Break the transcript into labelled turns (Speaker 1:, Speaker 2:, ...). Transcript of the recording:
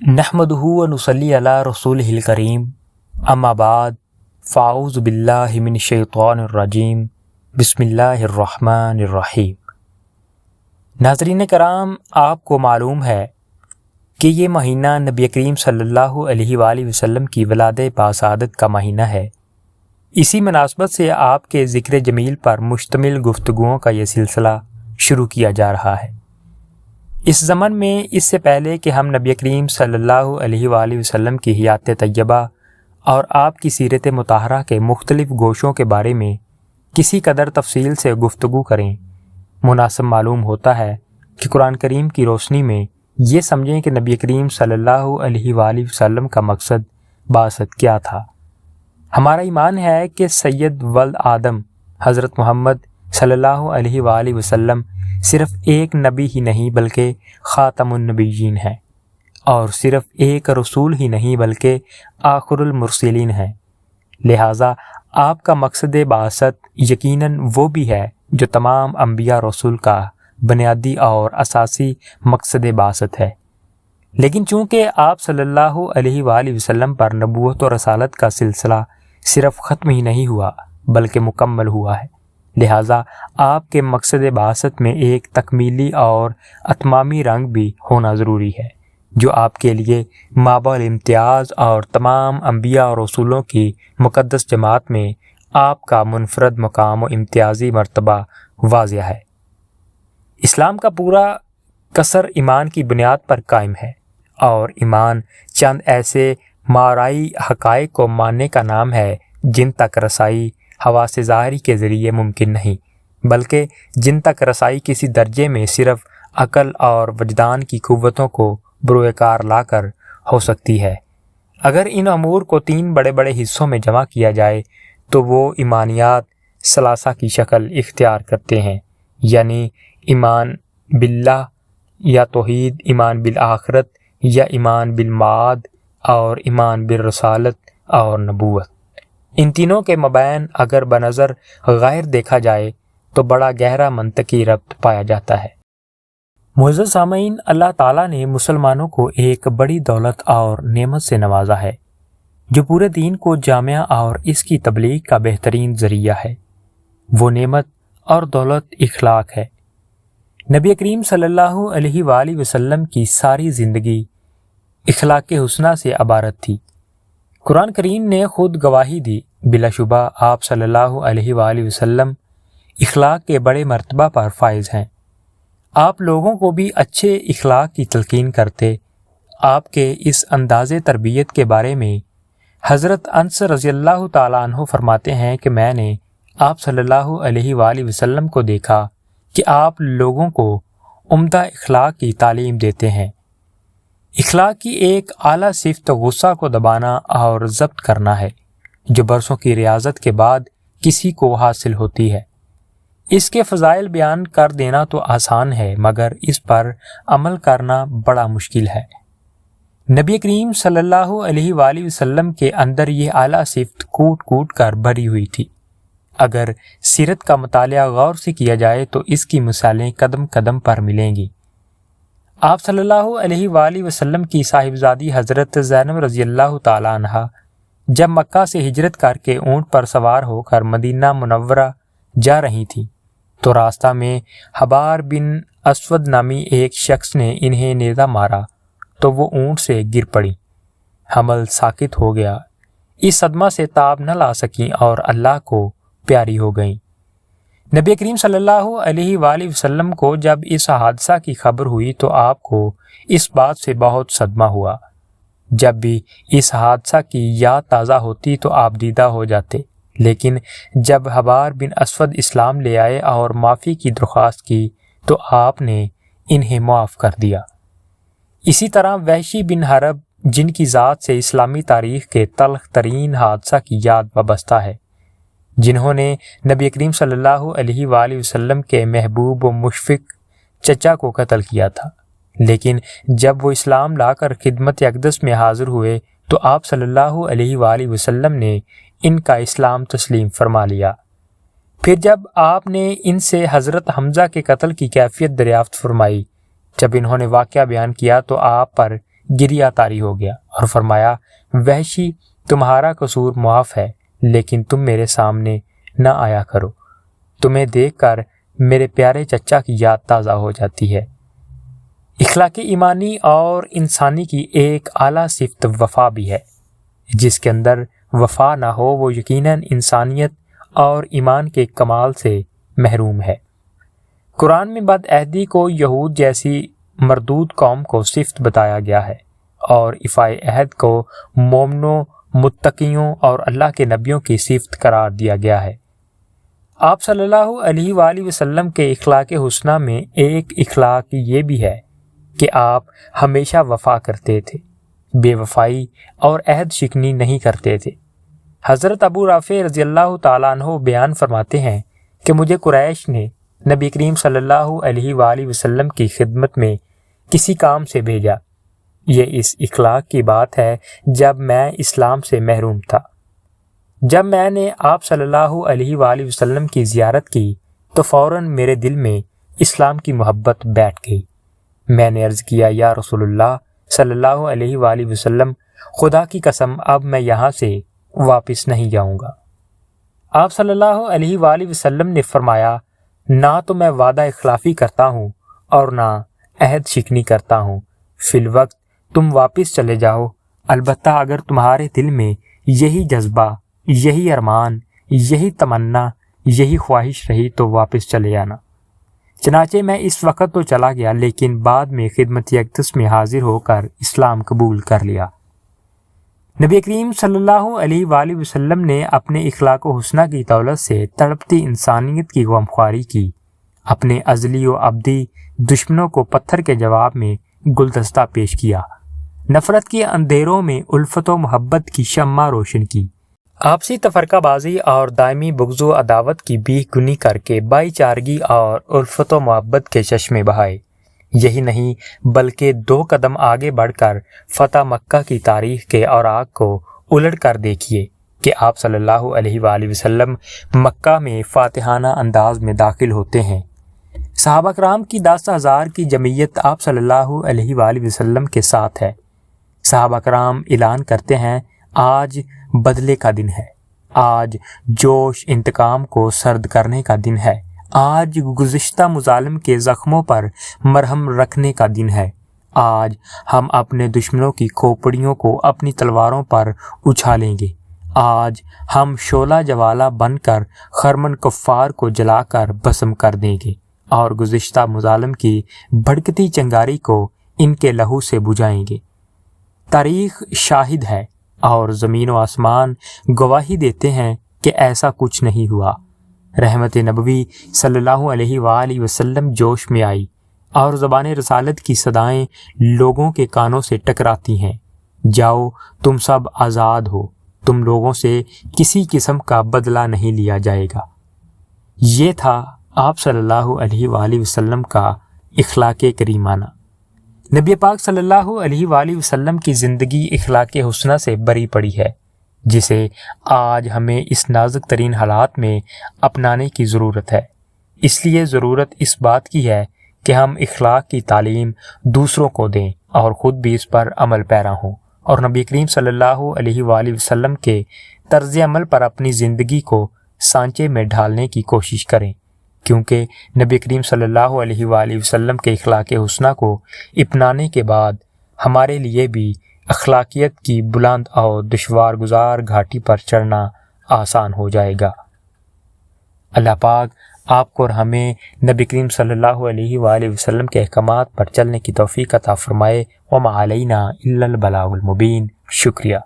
Speaker 1: نحمدہ و نصلی علی رسولہ الکریم، اما بعد فاعوذ باللہ من الشیطان الرجیم، بسم اللہ الرحمن الرحیم۔ ناظرین کرام، آپ کو معلوم ہے کہ یہ مہینہ نبی کریم صلی اللہ علیہ وآلہ وسلم کی ولادت باسعادت کا مہینہ ہے۔ اسی مناسبت سے آپ کے ذکر جمیل پر مشتمل گفتگوؤں کا یہ سلسلہ شروع کیا جا رہا ہے۔ اس زمن میں اس سے پہلے کہ ہم نبی کریم صلی اللہ علیہ وآلہ وسلم کی حیات طیبہ اور آپ کی سیرت مطہرہ کے مختلف گوشوں کے بارے میں کسی قدر تفصیل سے گفتگو کریں، مناسب معلوم ہوتا ہے کہ قرآن کریم کی روشنی میں یہ سمجھیں کہ نبی کریم صلی اللہ علیہ وآلہ وسلم کا مقصد بعثت کیا تھا۔ ہمارا ایمان ہے کہ سید ولد آدم حضرت محمد صلی اللہ علیہ وآلہ وسلم صرف ایک نبی ہی نہیں بلکہ خاتم النبیین ہیں، اور صرف ایک رسول ہی نہیں بلکہ آخر المرسلین ہیں۔ لہٰذا آپ کا مقصد بعثت یقیناً وہ بھی ہے جو تمام انبیاء رسول کا بنیادی اور اساسی مقصد بعثت ہے، لیکن چونکہ آپ صلی اللہ علیہ وآلہ وسلم پر نبوت و رسالت کا سلسلہ صرف ختم ہی نہیں ہوا بلکہ مکمل ہوا ہے، لہٰذا آپ کے مقصد بعثت میں ایک تکمیلی اور اتمامی رنگ بھی ہونا ضروری ہے، جو آپ کے لیے مابع الامتیاز اور تمام انبیاء اور رسولوں کی مقدس جماعت میں آپ کا منفرد مقام و امتیازی مرتبہ واضح ہے۔ اسلام کا پورا کسر ایمان کی بنیاد پر قائم ہے، اور ایمان چند ایسے ماورائی حقائق کو ماننے کا نام ہے جن تک رسائی حواس ظاہری کے ذریعے ممکن نہیں، بلکہ جن تک رسائی کسی درجے میں صرف عقل اور وجدان کی قوتوں کو بروئے کار لا کر ہو سکتی ہے۔ اگر ان امور کو تین بڑے بڑے حصوں میں جمع کیا جائے تو وہ ایمانیات ثلاثہ کی شکل اختیار کرتے ہیں، یعنی ایمان باللہ یا توحید، ایمان بالآخرت یا ایمان بالمعاد، اور ایمان بالرسالت اور نبوت۔ ان تینوں کے مابین اگر بنظر غیر دیکھا جائے تو بڑا گہرا منطقی ربط پایا جاتا ہے۔ معزز سامعین، اللہ تعالیٰ نے مسلمانوں کو ایک بڑی دولت اور نعمت سے نوازا ہے جو پورے دین کو جامع اور اس کی تبلیغ کا بہترین ذریعہ ہے۔ وہ نعمت اور دولت اخلاق ہے۔ نبی کریم صلی اللہ علیہ وآلہ وسلم کی ساری زندگی اخلاق حسنہ سے عبارت تھی۔ قرآن کریم نے خود گواہی دی، بلا شبہ آپ صلی اللہ علیہ وآلہ وسلم اخلاق کے بڑے مرتبہ پر فائز ہیں۔ آپ لوگوں کو بھی اچھے اخلاق کی تلقین کرتے۔ آپ کے اس انداز تربیت کے بارے میں حضرت انس رضی اللہ تعالیٰ عنہ فرماتے ہیں کہ میں نے آپ صلی اللہ علیہ وآلہ وسلم کو دیکھا کہ آپ لوگوں کو عمدہ اخلاق کی تعلیم دیتے ہیں۔ اخلاق کی ایک اعلیٰ صفت غصہ کو دبانا اور ضبط کرنا ہے، جو برسوں کی ریاضت کے بعد کسی کو حاصل ہوتی ہے۔ اس کے فضائل بیان کر دینا تو آسان ہے، مگر اس پر عمل کرنا بڑا مشکل ہے۔ نبی کریم صلی اللہ علیہ وآلہ وسلم کے اندر یہ اعلیٰ صفت کوٹ کوٹ کر بھری ہوئی تھی۔ اگر سیرت کا مطالعہ غور سے کیا جائے تو اس کی مثالیں قدم قدم پر ملیں گی۔ آپ صلی اللہ علیہ وآلہ وسلم کی صاحبزادی حضرت زینب رضی اللہ تعالیٰ عنہ جب مکہ سے ہجرت کر کے اونٹ پر سوار ہو کر مدینہ منورہ جا رہی تھیں تو راستہ میں حبار بن اسود نامی ایک شخص نے انہیں نیزہ مارا تو وہ اونٹ سے گر پڑی۔ حمل ساکت ہو گیا، اس صدمہ سے تاب نہ لا سکیں اور اللہ کو پیاری ہو گئیں۔ نبی کریم صلی اللہ علیہ وآلہ وسلم کو جب اس حادثہ کی خبر ہوئی تو آپ کو اس بات سے بہت صدمہ ہوا۔ جب بھی اس حادثہ کی یاد تازہ ہوتی تو آپ دیدہ ہو جاتے، لیکن جب حبار بن اسود اسلام لے آئے اور معافی کی درخواست کی تو آپ نے انہیں معاف کر دیا۔ اسی طرح وحشی بن حرب، جن کی ذات سے اسلامی تاریخ کے تلخ ترین حادثہ کی یاد وابستہ ہے، جنہوں نے نبی کریم صلی اللہ علیہ وآلہ وسلم کے محبوب و مشفق چچا کو قتل کیا تھا، لیکن جب وہ اسلام لا کر خدمت اقدس میں حاضر ہوئے تو آپ صلی اللہ علیہ وآلہ وسلم نے ان کا اسلام تسلیم فرما لیا۔ پھر جب آپ نے ان سے حضرت حمزہ کے قتل کی کیفیت دریافت فرمائی، جب انہوں نے واقعہ بیان کیا تو آپ پر گریہ طاری ہو گیا اور فرمایا، وحشی تمہارا قصور معاف ہے، لیکن تم میرے سامنے نہ آیا کرو، تمہیں دیکھ کر میرے پیارے چچا کی یاد تازہ ہو جاتی ہے۔ اخلاق ایمانی اور انسانی کی ایک اعلیٰ صفت وفا بھی ہے۔ جس کے اندر وفا نہ ہو وہ یقیناً انسانیت اور ایمان کے کمال سے محروم ہے۔ قرآن میں بدعہدی کو یہود جیسی مردود قوم کو صفت بتایا گیا ہے اور ایفائے عہد کو مومنوں، متقیوں اور اللہ کے نبیوں کی صفت قرار دیا گیا ہے۔ آپ صلی اللہ علیہ وآلہ وسلم کے اخلاق حسنہ میں ایک اخلاق یہ بھی ہے کہ آپ ہمیشہ وفا کرتے تھے، بے وفائی اور عہد شکنی نہیں کرتے تھے۔ حضرت ابو رافع رضی اللہ تعالیٰ عنہ بیان فرماتے ہیں کہ مجھے قریش نے نبی کریم صلی اللہ علیہ وآلہ وسلم کی خدمت میں کسی کام سے بھیجا۔ یہ اس اخلاق کی بات ہے جب میں اسلام سے محروم تھا۔ جب میں نے آپ صلی اللہ علیہ وآلہ وسلم کی زیارت کی تو فوراً میرے دل میں اسلام کی محبت بیٹھ گئی۔ میں نے عرض کیا، یا رسول اللہ صلی اللہ علیہ وآلہ وسلم، خدا کی قسم اب میں یہاں سے واپس نہیں جاؤں گا۔ آپ صلی اللہ علیہ وآلہ وسلم نے فرمایا، نہ تو میں وعدہ اخلافی کرتا ہوں اور نہ عہد شکنی کرتا ہوں، فی الوقت تم واپس چلے جاؤ، البتہ اگر تمہارے دل میں یہی جذبہ، یہی ارمان، یہی تمنا، یہی خواہش رہی تو واپس چلے جانا۔ چنانچہ میں اس وقت تو چلا گیا، لیکن بعد میں خدمت اقدس میں حاضر ہو کر اسلام قبول کر لیا۔ نبی کریم صلی اللہ علیہ وآلہ وسلم نے اپنے اخلاق و حسنہ کی دولت سے تڑپتی انسانیت کی غمخواری کی، اپنے ازلی و ابدی دشمنوں کو پتھر کے جواب میں گلدستہ پیش کیا، نفرت کے اندھیروں میں الفت و محبت کی شمع روشن کی، آپسی تفرقہ بازی اور دائمی بغض و عداوت کی بیخ گنی کر کے بھائی چارگی اور الفت و محبت کے چشمے بہائے۔ یہی نہیں بلکہ 2 قدم آگے بڑھ کر فتح مکہ کی تاریخ کے اوراق کو الٹ کر دیکھیے کہ آپ صلی اللہ علیہ وآلہ وسلم مکہ میں فاتحانہ انداز میں داخل ہوتے ہیں۔ صحابہ کرام کی 10,000 کی جمعیت آپ صلی اللہ علیہ وآلہ وسلم کے ساتھ ہے۔ صحابہ کرام اعلان کرتے ہیں، آج بدلے کا دن ہے، آج جوش انتقام کو سرد کرنے کا دن ہے، آج گزشتہ مظالم کے زخموں پر مرہم رکھنے کا دن ہے، آج ہم اپنے دشمنوں کی کھوپڑیوں کو اپنی تلواروں پر اچھالیں گے، آج ہم شعلہ جوالہ بن کر خرمن کفار کو جلا کر بھسم کر دیں گے اور گزشتہ مظالم کی بھڑکتی چنگاری کو ان کے لہو سے بجھائیں گے۔ تاریخ شاہد ہے اور زمین و آسمان گواہی دیتے ہیں کہ ایسا کچھ نہیں ہوا۔ رحمت نبوی صلی اللہ علیہ وآلہ وسلم جوش میں آئی اور زبان رسالت کی صدائیں لوگوں کے کانوں سے ٹکراتی ہیں، جاؤ تم سب آزاد ہو، تم لوگوں سے کسی قسم کا بدلہ نہیں لیا جائے گا۔ یہ تھا آپ صلی اللہ علیہ وآلہ وسلم کا اخلاق کریمانہ۔ نبی پاک صلی اللہ علیہ وآلہ وسلم کی زندگی اخلاق حسنہ سے بری پڑی ہے، جسے آج ہمیں اس نازک ترین حالات میں اپنانے کی ضرورت ہے۔ اس لیے ضرورت اس بات کی ہے کہ ہم اخلاق کی تعلیم دوسروں کو دیں اور خود بھی اس پر عمل پیرا ہوں، اور نبی کریم صلی اللہ علیہ وآلہ وسلم کے طرز عمل پر اپنی زندگی کو سانچے میں ڈھالنے کی کوشش کریں، کیونکہ نبی کریم صلی اللہ علیہ وآلہ وسلم کے اخلاق حسنہ کو اپنانے کے بعد ہمارے لیے بھی اخلاقیت کی بلند اور دشوار گزار گھاٹی پر چڑھنا آسان ہو جائے گا۔ اللہ پاک آپ کو اور ہمیں نبی کریم صلی اللہ علیہ وآلہ وسلم کے احکامات پر چلنے کی توفیق عطا فرمائے۔ وما علینا الا البلاغ المبین۔ شکریہ۔